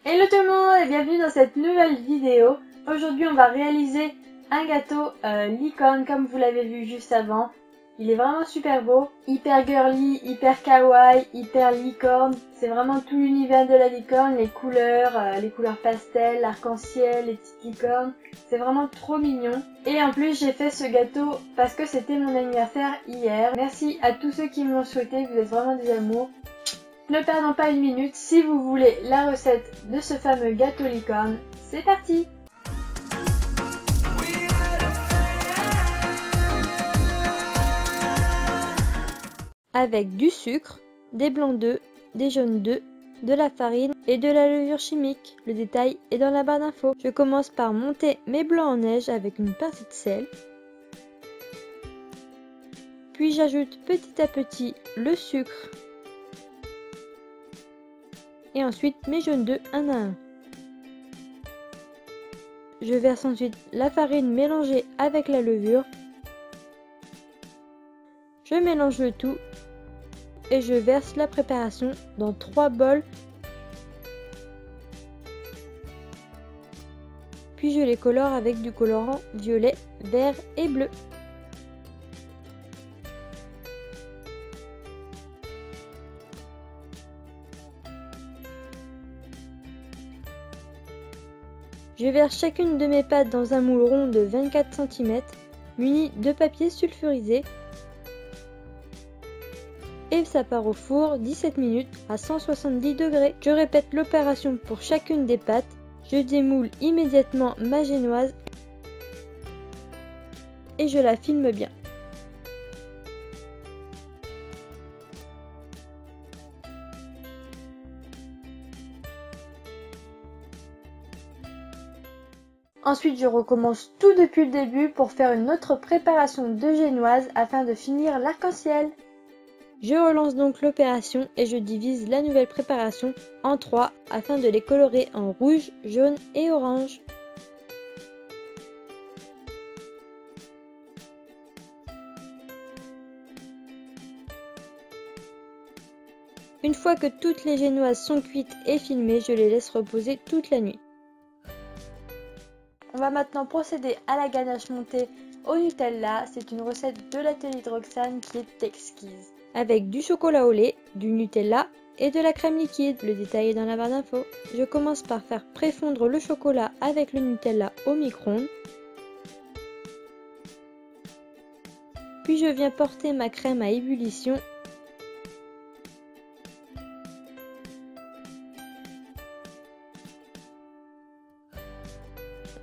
Hello tout le monde et bienvenue dans cette nouvelle vidéo. Aujourd'hui on va réaliser un gâteau licorne comme vous l'avez vu juste avant. Il est vraiment super beau, hyper girly, hyper kawaii, hyper licorne. C'est vraiment tout l'univers de la licorne, les couleurs pastel, l'arc-en-ciel, les petites licornes. C'est vraiment trop mignon. Et en plus j'ai fait ce gâteau parce que c'était mon anniversaire hier. Merci à tous ceux qui me l'ont souhaité, vous êtes vraiment des amours. Ne perdons pas une minute, si vous voulez la recette de ce fameux gâteau licorne, c'est parti! Avec du sucre, des blancs d'œufs, des jaunes d'œufs, de la farine et de la levure chimique. Le détail est dans la barre d'infos. Je commence par monter mes blancs en neige avec une pincée de sel. Puis j'ajoute petit à petit le sucre. Et ensuite mes jaunes d'œufs un à un. Je verse ensuite la farine mélangée avec la levure. Je mélange le tout et je verse la préparation dans 3 bols. Puis je les colore avec du colorant violet, vert et bleu. Je verse chacune de mes pâtes dans un moule rond de 24 cm, muni de papier sulfurisé. Et ça part au four 17 minutes à 170 degrés. Je répète l'opération pour chacune des pâtes. Je démoule immédiatement ma génoise et je la filme bien. Ensuite, je recommence tout depuis le début pour faire une autre préparation de génoise afin de finir l'arc-en-ciel. Je relance donc l'opération et je divise la nouvelle préparation en 3 afin de les colorer en rouge, jaune et orange. Une fois que toutes les génoises sont cuites et filmées, je les laisse reposer toute la nuit. On va maintenant procéder à la ganache montée au Nutella. C'est une recette de l'atelier de Roxane qui est exquise. Avec du chocolat au lait, du Nutella et de la crème liquide. Le détail est dans la barre d'infos. Je commence par faire préfondre le chocolat avec le Nutella au micro-ondes. Puis je viens porter ma crème à ébullition.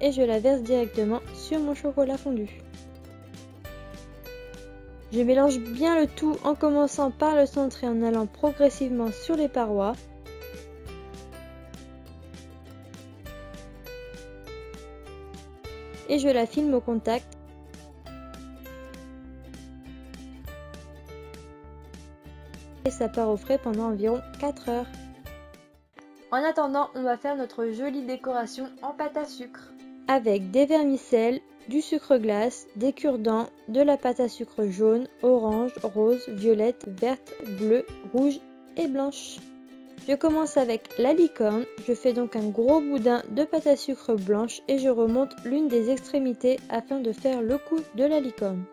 Et je la verse directement sur mon chocolat fondu. Je mélange bien le tout en commençant par le centre et en allant progressivement sur les parois. Et je la filme au contact. Et ça part au frais pendant environ 4 heures. En attendant, on va faire notre jolie décoration en pâte à sucre. Avec des vermicelles, du sucre glace, des cure-dents, de la pâte à sucre jaune, orange, rose, violette, verte, bleue, rouge et blanche. Je commence avec la licorne, je fais donc un gros boudin de pâte à sucre blanche et je remonte l'une des extrémités afin de faire le cou de la licorne.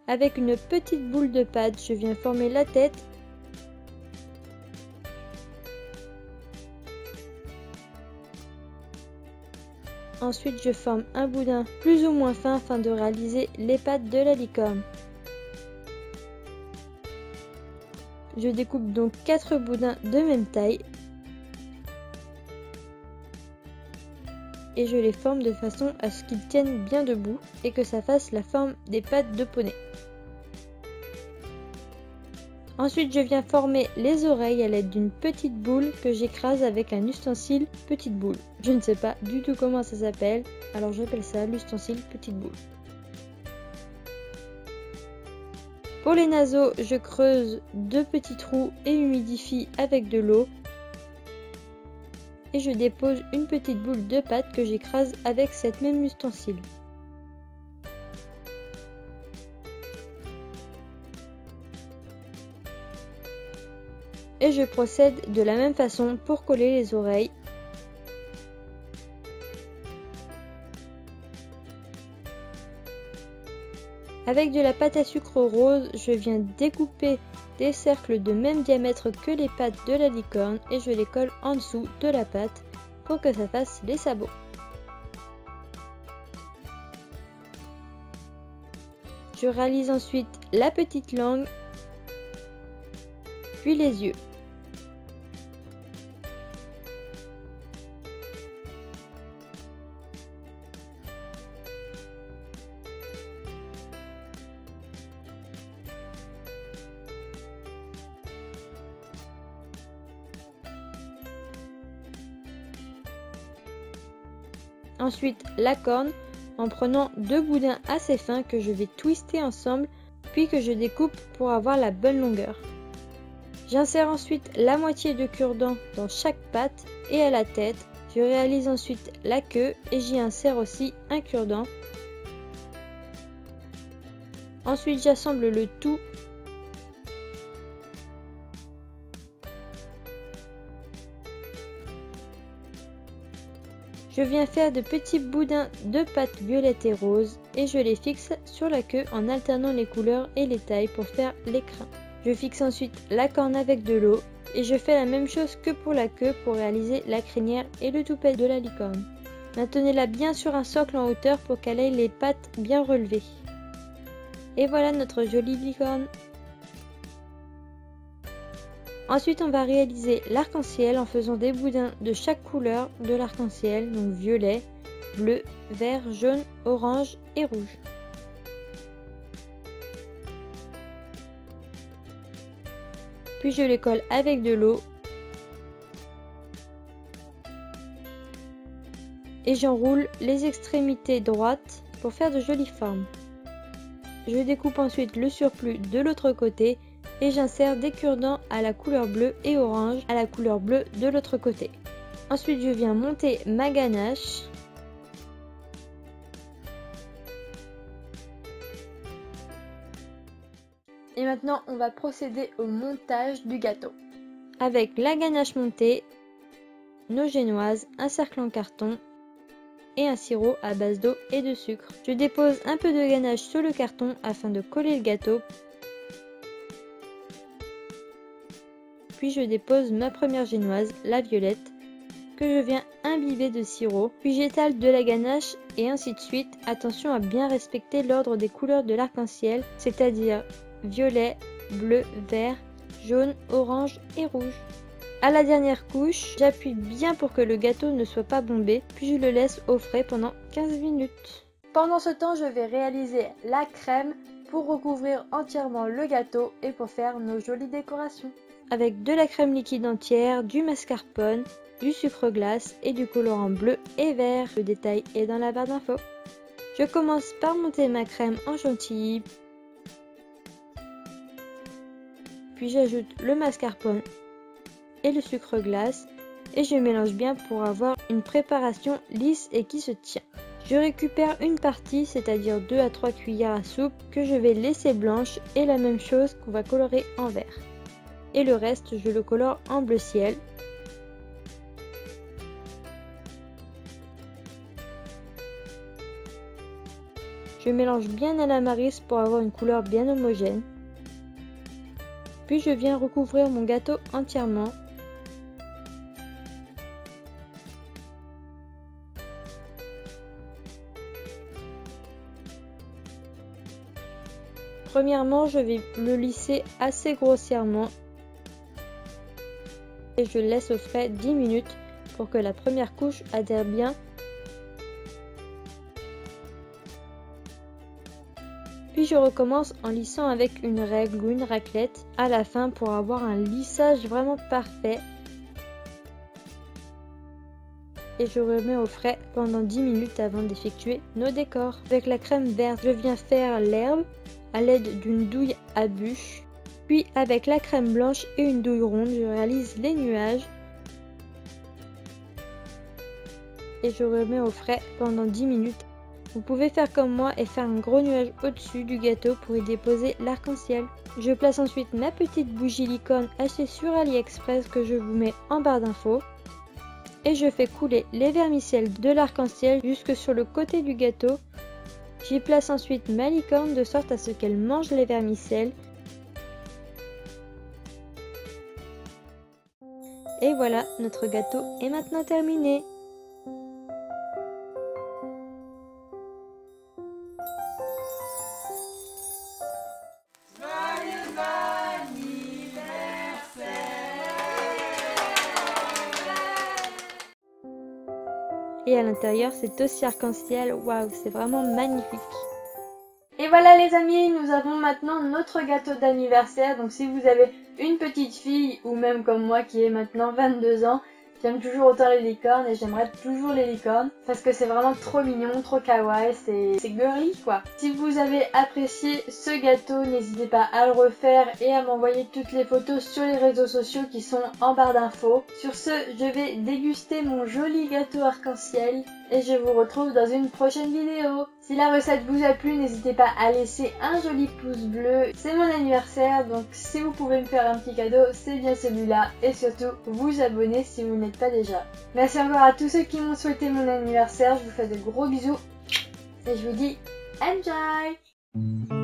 Avec une petite boule de pâte, je viens former la tête. Ensuite, je forme un boudin plus ou moins fin afin de réaliser les pattes de la licorne. Je découpe donc 4 boudins de même taille. Et je les forme de façon à ce qu'ils tiennent bien debout et que ça fasse la forme des pattes de poney. Ensuite, je viens former les oreilles à l'aide d'une petite boule que j'écrase avec un ustensile petite boule. Je ne sais pas du tout comment ça s'appelle, alors j'appelle ça l'ustensile petite boule. Pour les naseaux, je creuse 2 petits trous et humidifie avec de l'eau. et je dépose une petite boule de pâte que j'écrase avec cette même ustensile. Et je procède de la même façon pour coller les oreilles. Avec de la pâte à sucre rose, je viens découper des cercles de même diamètre que les pattes de la licorne et je les colle en dessous de la pâte pour que ça fasse les sabots. Je réalise ensuite la petite langue, puis les yeux. Ensuite la corne en prenant deux boudins assez fins que je vais twister ensemble puis que je découpe pour avoir la bonne longueur. J'insère ensuite la moitié de cure-dent dans chaque patte et à la tête. Je réalise ensuite la queue et j'y insère aussi un cure-dent. Ensuite j'assemble le tout. Je viens faire de petits boudins de pâte violette et rose et je les fixe sur la queue en alternant les couleurs et les tailles pour faire les crins. Je fixe ensuite la corne avec de l'eau et je fais la même chose que pour la queue pour réaliser la crinière et le toupet de la licorne. Maintenez-la bien sur un socle en hauteur pour qu'elle ait les pattes bien relevées. Et voilà notre jolie licorne. Ensuite, on va réaliser l'arc-en-ciel en faisant des boudins de chaque couleur de l'arc-en-ciel, donc violet, bleu, vert, jaune, orange et rouge. Puis je les colle avec de l'eau et j'enroule les extrémités droites pour faire de jolies formes. Je découpe ensuite le surplus de l'autre côté et j'insère des cure-dents à la couleur bleue et orange à la couleur bleue de l'autre côté. Ensuite je viens monter ma ganache. Et maintenant on va procéder au montage du gâteau. Avec la ganache montée, nos génoises, un cercle en carton et un sirop à base d'eau et de sucre. Je dépose un peu de ganache sur le carton afin de coller le gâteau. Puis je dépose ma première génoise, la violette, que je viens imbiber de sirop. Puis j'étale de la ganache et ainsi de suite. Attention à bien respecter l'ordre des couleurs de l'arc-en-ciel, c'est-à-dire violet, bleu, vert, jaune, orange et rouge. À la dernière couche, j'appuie bien pour que le gâteau ne soit pas bombé, puis je le laisse au frais pendant 15 minutes. Pendant ce temps, je vais réaliser la crème pour recouvrir entièrement le gâteau et pour faire nos jolies décorations. Avec de la crème liquide entière, du mascarpone, du sucre glace et du colorant bleu et vert. Le détail est dans la barre d'infos. Je commence par monter ma crème en chantilly, puis j'ajoute le mascarpone et le sucre glace et je mélange bien pour avoir une préparation lisse et qui se tient. Je récupère une partie, c'est-à-dire 2 à 3 cuillères à soupe que je vais laisser blanche et la même chose qu'on va colorer en vert. Et le reste, je le colore en bleu ciel. Je mélange bien à la maryse pour avoir une couleur bien homogène. Puis je viens recouvrir mon gâteau entièrement. Premièrement, je vais le lisser assez grossièrement. Et je le laisse au frais 10 minutes pour que la première couche adhère bien. Puis je recommence en lissant avec une règle ou une raclette à la fin pour avoir un lissage vraiment parfait. Et je remets au frais pendant 10 minutes avant d'effectuer nos décors. Avec la crème verte, je viens faire l'herbe à l'aide d'une douille à bûche. Puis avec la crème blanche et une douille ronde, je réalise les nuages. et je remets au frais pendant 10 minutes. Vous pouvez faire comme moi et faire un gros nuage au-dessus du gâteau pour y déposer l'arc-en-ciel. Je place ensuite ma petite bougie licorne achetée sur AliExpress que je vous mets en barre d'infos. Et je fais couler les vermicelles de l'arc-en-ciel jusque sur le côté du gâteau. J'y place ensuite ma licorne de sorte à ce qu'elle mange les vermicelles. Et voilà, notre gâteau est maintenant terminé. Et à l'intérieur, c'est aussi arc-en-ciel. Waouh, c'est vraiment magnifique. Et voilà les amis, nous avons maintenant notre gâteau d'anniversaire. Donc si vous avez une petite fille ou même comme moi qui est maintenant 22 ans, j'aime toujours autant les licornes et j'aimerais toujours les licornes parce que c'est vraiment trop mignon, trop kawaii, c'est girly quoi. Si vous avez apprécié ce gâteau, n'hésitez pas à le refaire et à m'envoyer toutes les photos sur les réseaux sociaux qui sont en barre d'infos. Sur ce, je vais déguster mon joli gâteau arc-en-ciel et je vous retrouve dans une prochaine vidéo. Si la recette vous a plu, n'hésitez pas à laisser un joli pouce bleu. C'est mon anniversaire, donc si vous pouvez me faire un petit cadeau, c'est bien celui-là. Et surtout, vous abonner si vous n'êtes pas déjà. Merci encore à tous ceux qui m'ont souhaité mon anniversaire. Je vous fais de gros bisous. Et je vous dis, enjoy!